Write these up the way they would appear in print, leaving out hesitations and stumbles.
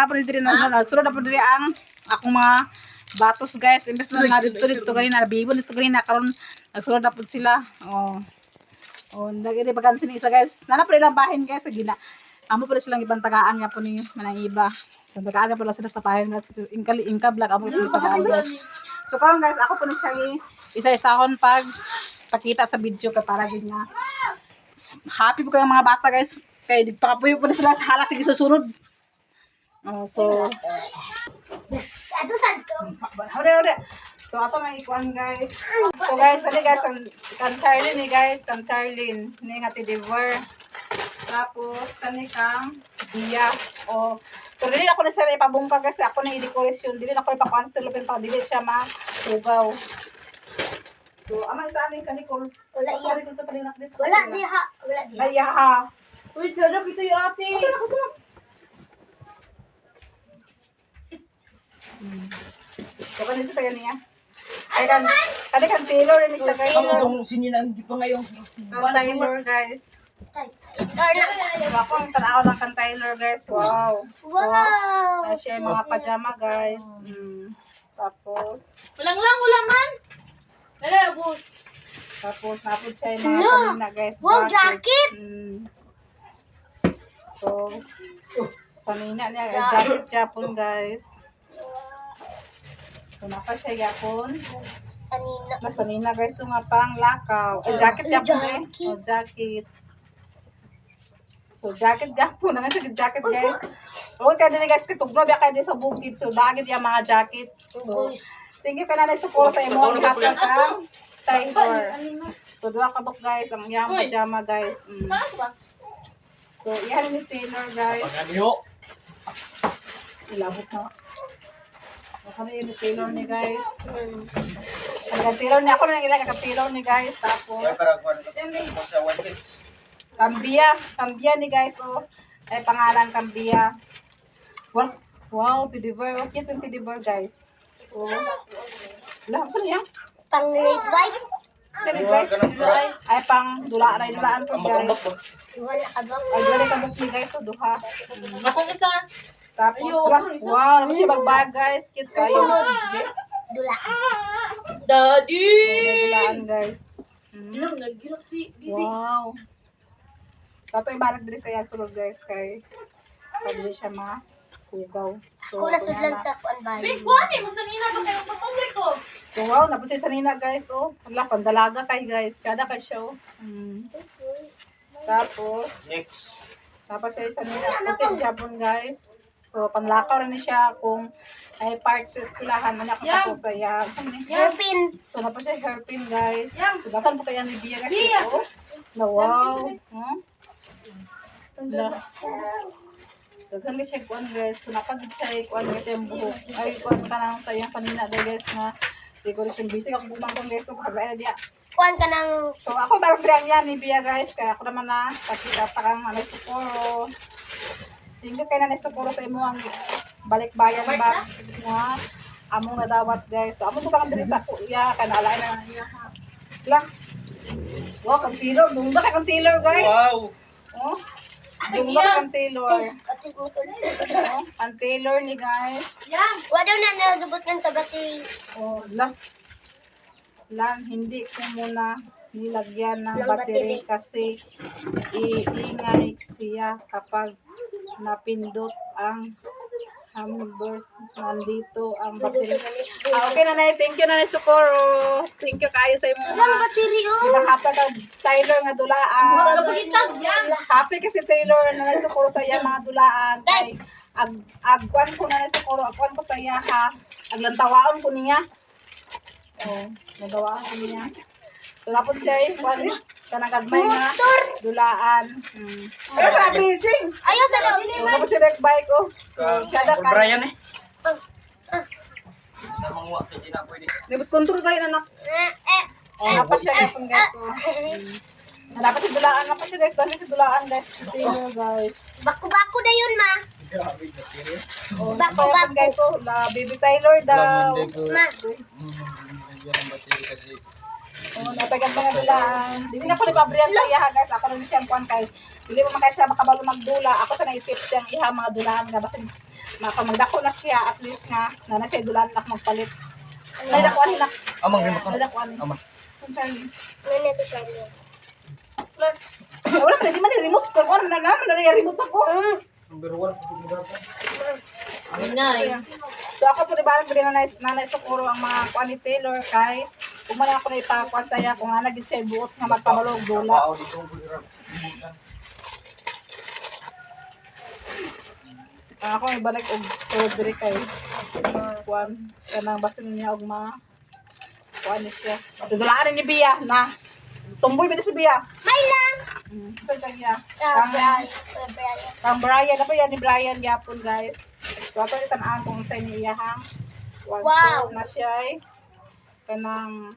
na po diri na sulod na po diri ang akong mga batos guys. Imbes na nga dito ganina bibo dito ganina karon nagsulod na po sila. Oh, dagiti bagan sini isa guys. Nana po ilang bahin guys sa gina. Amo po silang ibang tagaan nga po ni manang iba. Tagaan po sila sa bahin inka vlog amo sila tagaan guys. So karon guys, ako po ni siya isa-isahon pag pakita sa video ka para din nga happy po kayo mga bata guys. Kay di pa po na sila sa hala sige susunod. So Hode. So ato nang ikuan guys. So guys, kani guys kan Charlene ni guys, kan Charlene ni nga deliver. Tapos kani kang Dia o so dili ako na siya ipabungka kasi ako na i-decoration. Dili na ko ipa-cancel pa dili siya matugaw. So ama isa ani kani ko wala iya ko to palinak this. Wala diha. Ay ha. Uy, sarap ito yung ate. So, kanina siya niya. Ay, kan tailor rin siya guys. Ako itong sininang di pa ngayon. Tailor guys. Ako ang tanaw lang kan tailor guys. Wow. So, siya yung mga pajama guys. Tapos. Walang lang, ulaman. Wala, boss. Tapos, napod siya yung mga kanina guys. Wow, jacket. So, sanina niya, jacket Japon guys. So, napa siya yapon. Sanina guys, yung nga pang lakaw. Jacket Japon eh. Jacket. So, jacket Japon. Ano siya jacket guys? Okay, kaya din guys, kitugno biya kayo din sa bukid. So, dagit yung mga jacket. So, thank you ka na support sa imo. Happy ka. Taylor. So, dua kabok guys. Ang iyang pajama guys. So, iyan ni Taylor guys. Ilabot na. Ako na yun ni Taylor ni guys. Taylor ni ako na yung ilang Taylor ni guys. Tapos, Cambia ni guys. Oh. Ay, pangalan Cambia. Wow, Tidiver. Okay, itong Tidiver guys. Oh. Lahat ko niya. Pang grade 5. Ay, pang dulaan po guys. Wala abang. Ay, dali ka book ni guys. So, duha. Akong isa. Tapos, wow, naman siya bagbag guys. Cute kayo. Dula. Daddy! Dulaan guys. Ilang nagilak si Bibi. Wow. Tato yung balag dali sa yan sulod guys kay pwede siya mahugaw. So, Kung nasudlan sa kuan ba? Bibi, kuhanin mo sa nina ba kayo patuloy ko? So, wow, napos siya sa nina guys. Oh, wala, pandalaga kay guys. Kada kay siya. Tapos, tapos siya sa nina. Putin Japon guys. So, panlakaw rin siya kung ay parts sa eskwelahan. Ano ako sa kusaya. Hairpin. So, napos siya hairpin guys. So, bakan po kaya ni Bia guys. Ito. Na wow. Daghan siya kuan guys. So, napagod siya kuan guys yung buhok. Ay, kuan ka nang sayang sa nina guys na decoration busy ako bumangkong guys. So, pagkabaya dia. Kuan ka ng... So, ako parang brand yan ni Bia guys. Kaya ako naman na pakita sa kang Nanay Socorro. Thank you kay Nanay Socorro sa imo ang balikbayan box nga among nadawat guys. So, among butang diri sa kuya. Kaya naalala na niya ha. Lang. Wow, kang Taylor. Bumba ka kang Taylor guys. Wow! Oh. Bumba ka kang Taylor. Oh, ang Taylor ni guys. Wala daw na nagabot kan sa battery. Oh, lang. Lang, hindi ko muna nilagyan ng Ng battery battery. kasi iingay siya kapag napindot ang hamburgers. Nandito ang battery. Okay, Nanay. Thank you, Nanay Socorro. Thank you kayo sa imo. Ang battery Ibang happy ka, Taylor nga dulaan. Happy kasi Taylor, Nanay Socorro sa iya mga dulaan. Kay, agwan ko Nanay Socorro, agwan ko sa iya ha. Aglantawaon ko niya. Oh, nagawaan ko niya. So, napon siya eh. Kanagagmay nga. Dulaan. Pero sabi, Jing. Ayaw sa daw. So, napon siya nagbike ko. So, kada ka. Brian eh. Libot control kayo anak. Oh, napa siya ipon guys. So, dapat siya dulaan. Napa siya guys. Dami siya dulaan guys. Taylor guys. Bako-bako na yun, ma. Oh, Bako, napa bako. guys. So, la baby Taylor daw. Ma. Oh, napagat mga dulaan. Dili na ko ni Pabrian sa iya guys. Ako rin siyang kuan kay. Dili mo man kay siya makabalo magdula. Ako sa naisip siyang iha mga dulaan nga basin magdako na siya at least nga na siya dulan na magpalit. Ay dako ani nak. Amang remote Ay dako ani. Amang. Ano ito sa inyo? Wala pa di man remote ko or na na remote ako. Number 1 po mo Inay. So ako po diba nanay sukuro ang mga kuan ni Taylor kay kung man ako na ipakuan saya kung nga naging siya buot nga magpamalog dula. Wow, dito ko Ako ibalik og sulod diri kay kuan kanang basin niya og kuan ni siya. Kasi dulaan ni Bia na tumboy ba si Bia? May lang! Sa kanya. Brian. Kang Brian, ano yan ni Brian yapon guys. So ato ni tan-an kung sa inyo iyahang. Wow. Na siya ay kanang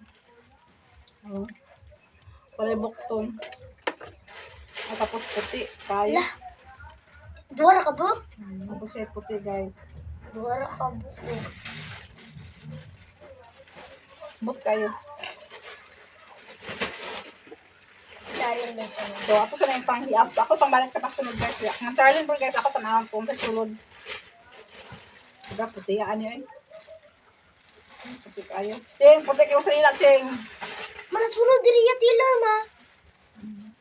palibukton. At tapos puti kayo. Dua ka bu? Tapos siya puti guys. Dua ka bu. But kayo. Sayang na siya. So ako sa na yung pang-hiap. Ako pang-balik sa kasunod guys. Ang Charlene guys, ako tanawang po sa sulod. Diba puti yan yun. Puti kayo. Ching, puti kayo sa ilang Ching. Manasunod diri ya Taylor ma.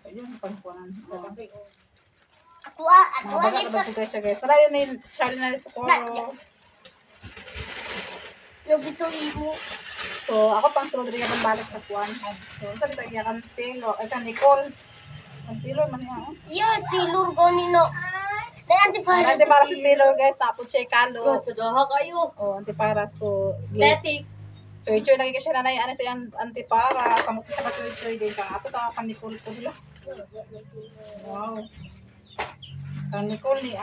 Ayun, pangkuanan. Ako Mga baga ito. ka ba siya guys. Tara yun yung Charlie na Socorro. Nabito imo. So, ako pang sulod rin ka balik sa kuwan. So, sabi sa iya kan Taylor, ay kan Nicole. Kan Taylor man yan. Yo, Taylor gani no. Dahil antivirus. Ano, para si Taylor guys, tapos siya kalo. Sudaha kayo. Oh, antipara. So, Aesthetic. choy-choy lagi ka siya nanay. Ano siya antipara. Kamot siya ka choy-choy din. Kang ato ta kan Nicole ko nila. Wow. Kang Nicole ni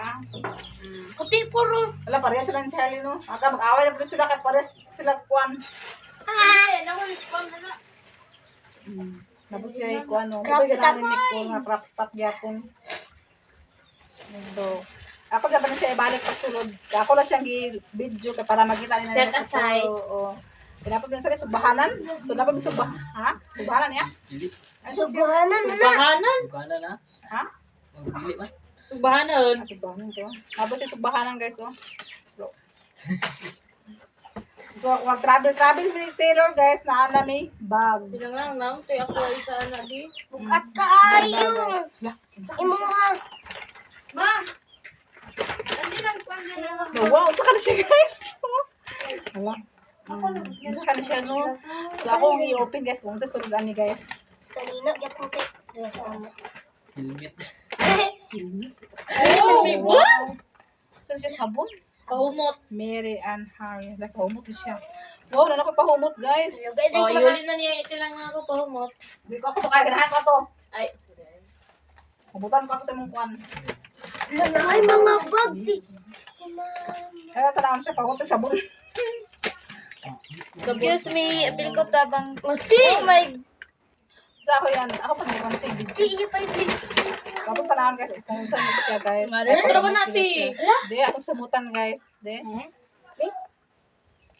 Puti puros. Wala, pareha sila ni Charlie no. Aka mag-away na po sila kaya pareha sila kuwan. Ay, nakulikpam na na. Tapos siya ikuan no. Crop Mabay top. ganahan ni Nicole nga crop top gyapon. So, ako na ba na siya ibalik pagsulod. Ako na siyang i-video ka para makita ni Set aside. Oo. Pinapag na sa subahanan. So, dapat may ha? Subahanan niya? Ay, so, Subuhanan na. Subahanan. Gana na. ha? Magbili man. Subahanan. Ah, subahanan to. Tapos yung subahanan guys, oh. So, mag-travel ni Taylor guys, na may bag. Sinangang lang. Say ako ay sa na di. Bukat kaayo. Yeah. Imo ha. Ma! Ano lang pa na No, wow, saka na siya guys. Wala. Saka na siya no. So, ako ang i-open guys kung sa suludan ni guys. Sa nino get mo kay. Helmet. Oh, may ba? Wow. Saan siya sabon? Kahumot. Mary Ann Harry. Pahumot na siya. Wow, na ako pahumot guys. Oh, yun na niya. Ito lang ako pahumot. Hindi ko ako makaganahan ko to. Ay. Humutan ko ako sa mong kwan. Ay mga bag si mama. Kaya tanawin siya pahumot ng sabon. Excuse me. Apil ko tabang. Mati. Oh my. Sa ako yan. Ako pa naman sa video. Si iya pa yung Ako tanawin guys. Kung saan ito siya guys. Mara, Ay, trabaho pahumot natin. siya. Hindi, atong sabutan guys. Hindi.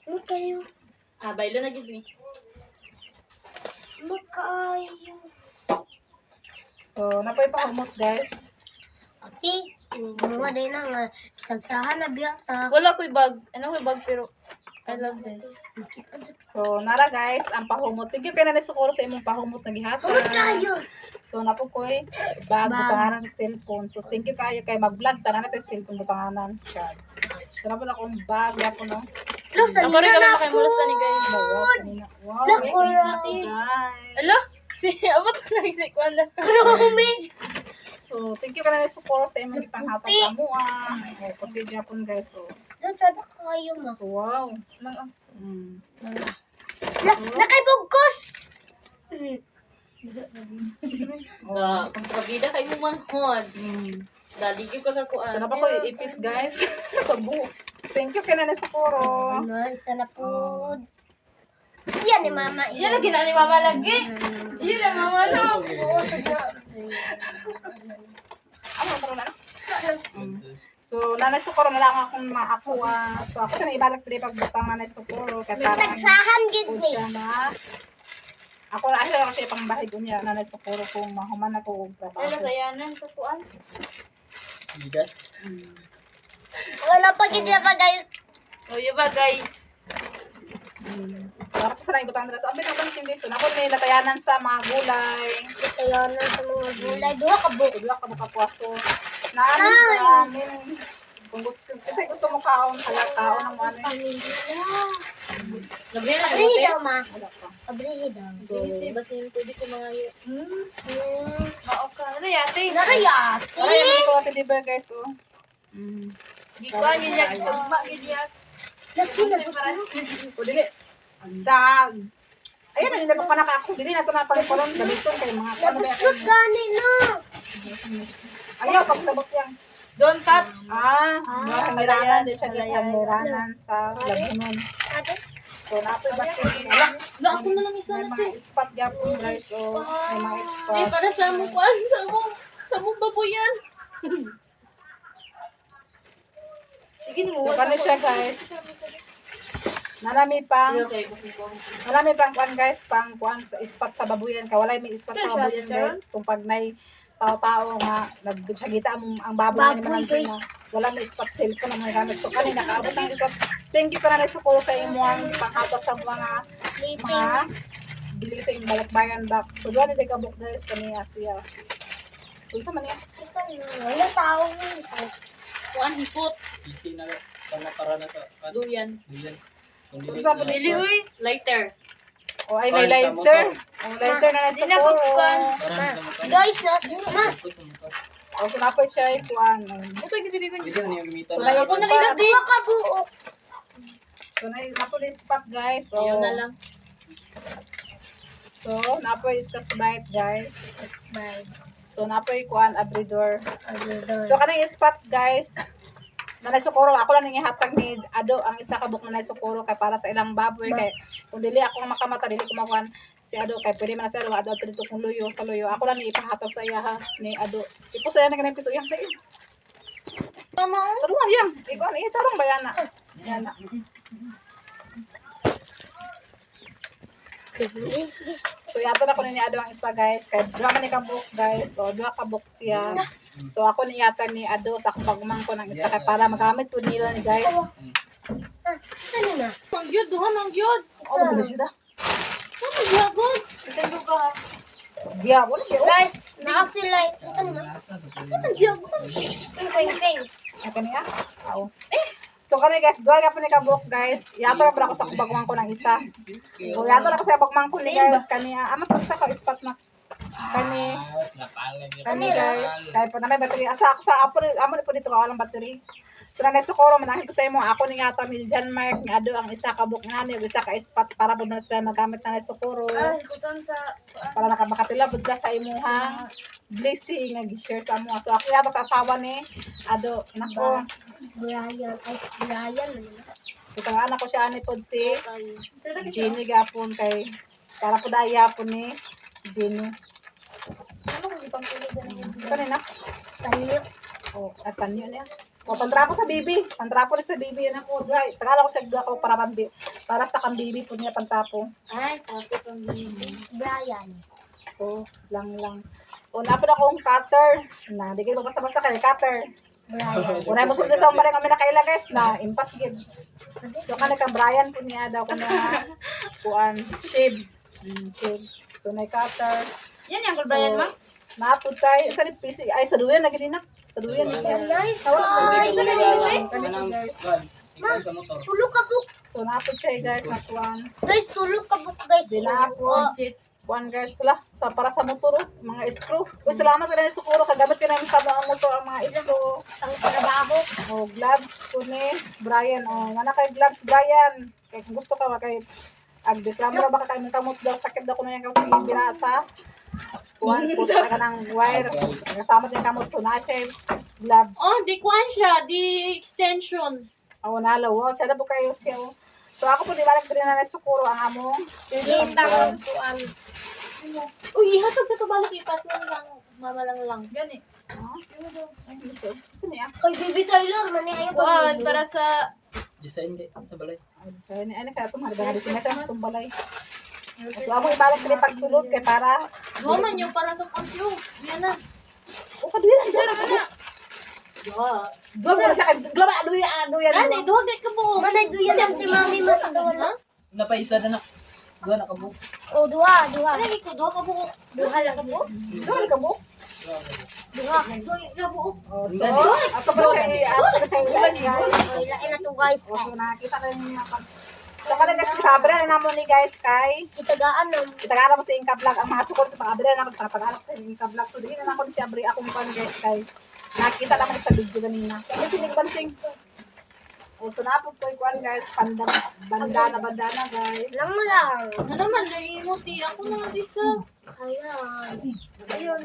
Ano kayo? Ah, bailo na give me. Ano kayo? So, napoy pahumot guys. Okay. Mga din na nga. Sagsahan na biyata. Wala ko'y bag. Ano ko'y bag pero I love this. So, nara guys, ang pahumot. Thank you kay Nanay Socorro sa imong pahumot na gihapon. Ano kayo? So, napo ko'y bag, butanganan sa cellphone. So, thank you kayo kay mag-vlog, tanan natin sa cellphone, butanganan. Chad. So, napo na akong bag, yapon no. Lo, sa Ako rin nino kami na makimulos na ni guys. Wow, kanina. Wow, Look, yes, wala. guys. Hello? Si, abot ko lang si Kwan lang. Karumi. So, thank you kay Nanay Socorro sa imong ipanghatag Puti. sa mua. Okay, puti yapon guys. So, Lo, sada kayo ma. so wow. Nakaibugkos. Da, kung trabida kay mo manhod. Dali yung kakakuan. So, napo ko'y ipit guys. Sa buhok. Thank you kay Nanay Socorro. Ano, isa na po. Yan ni mama. Yan lagi na ni mama lagi. Yan na mama no. Oo, sada. Ano, taro na. So, Nanay Socorro na lang akong maakuha. So, ako na ibalik dili pagbutang Nanay Socorro. Kaya parang Tagsahan gid po ni. siya na. Ako na asya ako siya pang bahay ko niya Nanay Socorro kung mahuman ako og Ano trabaho. sayanan sa kuan? Bigas. Wala pa kanya pa guys. O, yun ba, guys? Sarap sa lang ibutang nila. So, abin naman hindi. So, naku, may latayanan sa mga gulay. Ito yun sa mga gulay. Duha ka buo. Wala ka makapwaso. Naamin ko namin. Kung gusto, kasi gusto mo kaon, halakaon ng ano. Labi na, Abrihi imote. daw ma. Wala pa. Abrihi daw. Hindi, basta yun pwede ko mga... Hmm. Oo ka. Ano yate? Narayati. Ay, yung mga liver guys, oh. Di ko, yun yan. Tugma, yun yan. Lagi na ba? O, dili. Ang dag. Ayun, nilabak pa na ka ako. Dili na ito na pag-ipalon. Gamiton kayo mga ano ba Labot gani na. ayaw, pagsabot yan. Don't touch. Mga kamiranan din siya guys. Kamiranan sa labunon. Ate? So, napoy bacteria. Na, ako na lang isa May na mga spot gapon guys. So, may mga Ay, spot. para sa mo kuan, sa mo baboyan. Sige mo. So, kano siya guys. Nalami pang kuan guys, pang kuan sa spot sa babuyan. Kawalay may spot sa babuyan guys. Kung pag may tao-tao nga nagsagita ang baboy ni Baboy, Manang na wala may spot cellphone na mga gamit. So, kanina nakaabot ng spot. Thank you ka na sa ko sa imuang panghatok sa mga Blessing. bilising balikbayan back. So, doon hindi kabuk guys kami siya. So, sa man yan. Wala tao. Kuan hipot. Iti na para na sa Duyan. Duyan. Unsa po Dili uy, lighter. O, ay may lighter. O, lighter na nasa Dili ako kuan. Guys, nasa ma. O, so, napoy siya kuan. Buto gid dili Hindi na yung gamitan. So, may Ako na spot. lang di. Duha ka buo. So, napoy spot guys. So, Ayaw na lang. So, napoy Scotch Brite guys. So, napoy kuan abridor. So, kanang spot guys. Nanay Socorro, ako lang nang ihatag ni Ado ang isa ka book Nanay Socorro kay para sa ilang baboy kay kung dili ako makamata dili ko makuan si Ado kay pwede man na siya Ado dito kung luyo sa luyo. Ako lang ni ipahatag sa iya ha ni Ado. Ipo saya na kanang piso yang tayo. Tama. Tarungan yang. Ikaw ni tarong ba yana? Yana. So yato na ko ni Ado ang isa guys kay dua man ni ka book guys. So dua ka book siya. So ako ni yata ni Ado sa akong pagmang ko ng isa kay para magamit po nila ni guys. Ano na? Ang gyud duhan ang gyud. Oh, ano siya da? Ano gyud? Ito ka. Diya, wala siya. Guys, naa sila. Ano na? Ano gyud? Okay. Ito niya? Oo. So kani guys, duha ka po ni kabuk guys. Yato ka pala ako sa kubagmang ko ng isa. So yato na ko sa bagmang ko ni guys. Kani, amas pag sa ko spot na. Kani guys. Kaya po na may battery. Asa ako sa amo ni po dito ka walang battery. So Nanay Socorro, manahil ko sa imo. Ako ni nga ni John Mark, ni Ado ang isa kabuk nga ni, isa ka spot para po na sila magamit na Nanay Socorro. Kutan sa Para makatila po sila sa imuhang blessing nga gi-share sa mo. So ako yato sa asawa ni Ado. Nako. Brian. Ay, Brian. Itong anak ko siya ani pod si Jenny gapon kay para po daya po ni Jenny. Ito na. Tanyo. Oh, at panyo niya. O pantrapo sa bibi. Pantrapo na sa bibi yan ako. Dry. Tagala ko siya dua ko para sa kang bibi po niya pantapo. ay, kape pang Brian. So, lang. O napod akong cutter. Na, di kayo basta-basta kay cutter. Brian. Unay mo sunod sa umaring kami nakaila guys na impas gid. So kanang kang Brian po niya daw kuna kuan shave. Shave. So may cutter. Yan yung Brian ma. Napod tayo sa ni PC ay sa duyan na gid na. Sa duyan ni siya. Nice. Ay, ito na rin Ikaw sa motor. Tulog ka buk. So napod siya guys na kuan. Guys, tulog ka buk guys. Dinapon. Kuan guys sila sa para sa motor mga screw. Uy salamat sa Nanay Socorro kagamit ka namin sa mga motor ang mga screw. Ang trabaho. Oh, gloves ko ni Brian. Oh, mana kay gloves Brian. Kay kung gusto ka kay agdeslamra baka kay kamot daw sakit daw ko na yung kamot binasa. Kuan post na ka ng wire. Kasama din kamot so na siya gloves. Oh, di kuan siya, di extension. Oh, nalaw. Oh, siya na po kayo siya. Oh. So ako po di balag din na Socorro ang among. Kitang kuan. Uy, ihatag sa kabalik ipat lang. Mama lang. Gani. Oh, ay dito. Sino niya? Kay Baby Tyler, mani ayaw Kuan, ka. para sa... Design di sa balay. Ay, sa ni ano ka tumarga na din sa tumbalay. So amo ibalag din pagsulod kay para Woman yung para sa kampyo. Yan na. o kadili Sir, ano na? Duwa mo na siya kay Glaba, aduya. Gani, duha kay kabuok. Manay duyan lang si mami matagawan na. Napaisa na na. Doon nakabuk. Oh, duha. Gani ko, duha kabuok. Duha lang kabuok. Duwa ka mo? Duha. Duha kabuok. Oh, so, ato ba siya ulan guys. Oh, ilain na to guys. Oh, so nakita ko yung mga so kada guys, kabra na namo ni guys kay Itagaan na. itagara mo sa Inka Vlog ang mga sukol ko kabra na para pag-anak sa Inka Vlog. So dili na ako ni siya bri akong pan guys kay nakita naman sa video kanina. Kasi hindi ko bansing. Oh, so napog ko ikuan guys, bandana guys. Lang lang. Ano naman, lagi mo, ti. Ako naman isa. Ayan. Ayun.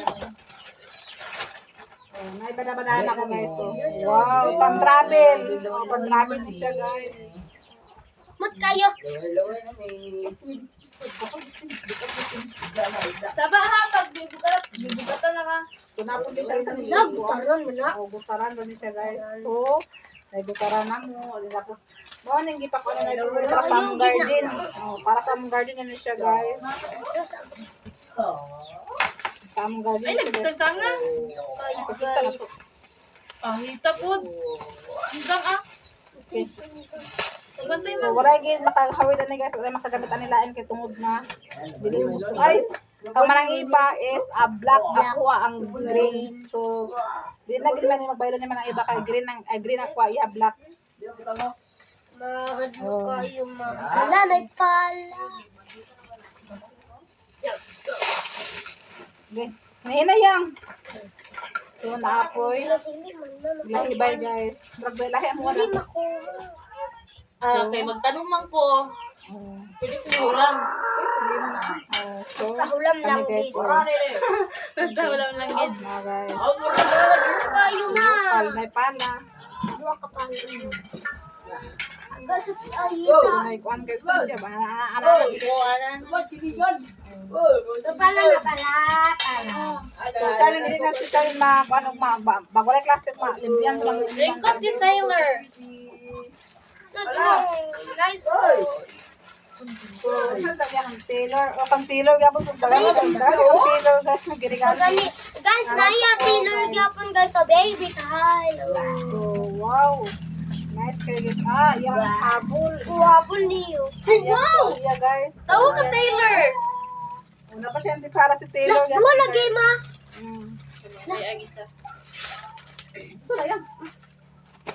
Oh, may bandana ko guys. So, wow, pang-travel. Oh, pang-travel din siya guys. Mat kayo. Saba ha, pag bibugatan na ka. So napog din siya sa niya. Nagtaron mo na. Oh, gusaran din siya guys. So, ay gusaran na mo. Tapos, mo nang gipa ko na siguro para sa among garden. Oh, para sa among garden na siya guys. Sa among garden. Ay, siya, guys. nagtatanga. Pakita na to. Pangita po. Hanggang ah. Okay. Gantay So, mo. wala gid makahawid ani guys, wala makagamit ani lain kay tungod na dili mo gusto. Ay, ang manang iba is a black aqua ang green. So, di na gid man ni magbaylo ni manang iba kay green aqua iya black. Mahadlo kayo mga. Wala na pala. Okay. Nahinayang. So, naapoy. Hindi man na. Lahibay guys. Bragbay lahi mo na. Hindi makuha. Kay magtanong man ko. Oh, Pwede ko ulam. so, Kahulam lang kami guys. dito. Basta ulam lang yun. Na guys. Mahadlo kayo na. Palnay pala. Dua ka pa. Agad sa So, ayita. may kuan guys siya. Ana Kuhanan. So pala na pala. So, Charlie, hindi na si Charlie ano, bago na klase, limpian lang. Ringkot yung Taylor. Guys, So, ang Taylor, o pang Taylor, gabon sa dalawa. Ang Taylor, guys, nagirigalo. guys, naya Taylor gyapon guys, so baby hi. So, wow. Nice kayo guys. Yung habol. Uwapon niyo. Wow! Yeah, guys. Tawo ka Taylor. Una pa siya, hindi para si Taylor. yan, Dua lagi guys. ma. Mm. Ay, agisa. So, ayan.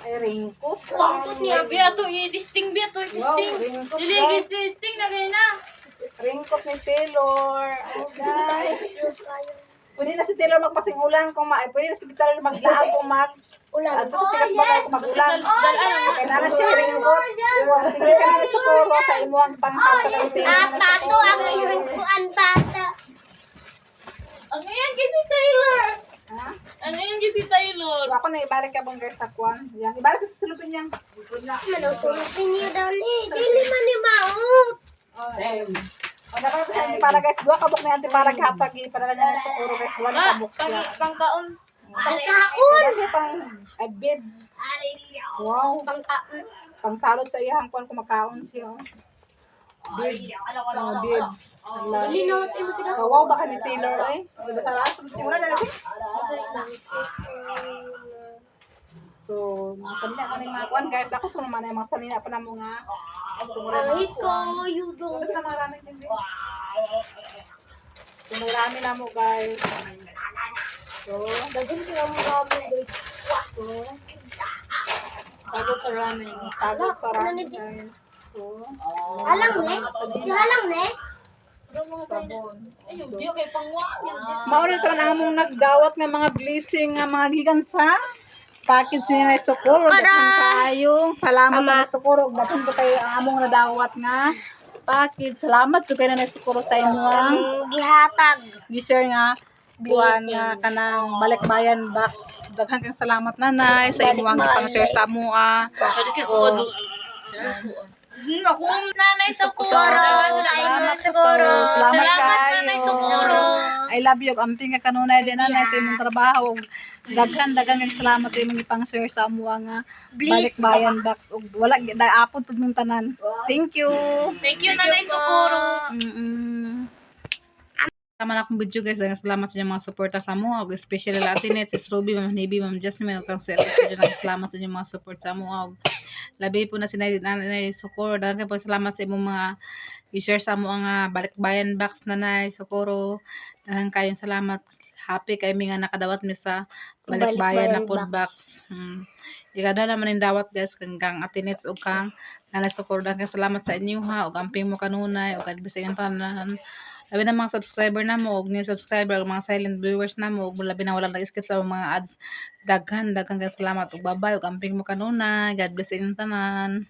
Ay, raincoat. Wangkot niya. Biya to, i-listing biya to, Wow, i-listing. raincoat, Diligid guys. si listing na kayo na. Raincoat ni Taylor. Ay, guys. Pwede na si Taylor magpasingulan kung pwede na si Taylor maglaag kung Ulan. Ato sa Pinas Bagay kung magulan. Dalan. Kaya na siya raincoat. Tingnan ka na sa puro sa imuang panghapalantin. Tato ang iringkuan tata. Ano yan kasi Taylor? Ha? Ano yan kasi Taylor? So ako na ibalik ka bang guys sa kwan. Yan. Ibalik ka sa silupin niyan. Manutulupin niyo dali. Dili man ni maot. O na sa antipara guys. Dua kabok na antipara hatag. Para na niya sa puro guys. Dua na kabok siya. Pangkaon. Pangkaon. Diba siya pang bib. Wow. Pangkaon. Pang salot sa iyang kwan kumakaon siya. Bib. Bib. Dali na mo tayo tinawag. Kawaw baka ni Taylor eh. Diba sa lahat? Siguro na lang. So, mga salina pa na yung mga kuan guys. Ako po naman ay mga salina pa na mga Kahit ko, you don't. Sa marami din din. So, marami na mo guys. So, Dagin ko lang mga guys. so, sago sa ramen. Sago sa ramen guys. So, Halang ne? Di halang ne? sabon. Ay, yung diyo kay pangwa. Mauna ito na among nagdawat nga mga blessing nga mga gigan sa package ni Nay Socorro. Daghang kaayong salamat na Socorro. Daghang ko kayo ang among nadawat nga package. Salamat to kay Nay Socorro sa imuang Gihatag. gi-share nga buwan nga kanang balikbayan box. Daghang kang salamat nanay sa imuang pang-share sa amoa. Sabi ko, ako ang nanay Socorro. Salamat Socorro. Salamat Salamat kayo. nanay Socorro. I love you. Amping nga kanunay din nanay sa imong trabaho. Daghang salamat sa imong ipang-share sa amoa nga balikbayan box. Ug wala daapod pud mong tanan. Thank you. Thank you nanay Socorro. Mm-mm. Tama na akong video guys. Daghang salamat sa inyong mga suporta sa mo. Og especially la Atinet, Sis Ruby, Ma'am Nibi, Ma'am Jasmine, ug kang Sir. Daghang salamat sa inyong mga support sa mo. Og labi po na sinay nanay Socorro. Daghang po salamat sa imong mga i-share sa mo ang balikbayan box nanay Socorro. Daghang kayong salamat. Happy kay mi nga nakadawat mi sa balikbayan na food box. Igada naman yung dawat guys kang Atinets o kang nanay Socorro. Daghang salamat sa inyo ha. Og amping mo kanunay. Og adbis sa inyong tanan. Labi na mga subscriber na mo, og new subscriber, og mga silent viewers na mo, og labi na walang nag-skip sa mga ads. Daghan kang salamat, og bye-bye, og amping mo kanuna. God bless inyong tanan.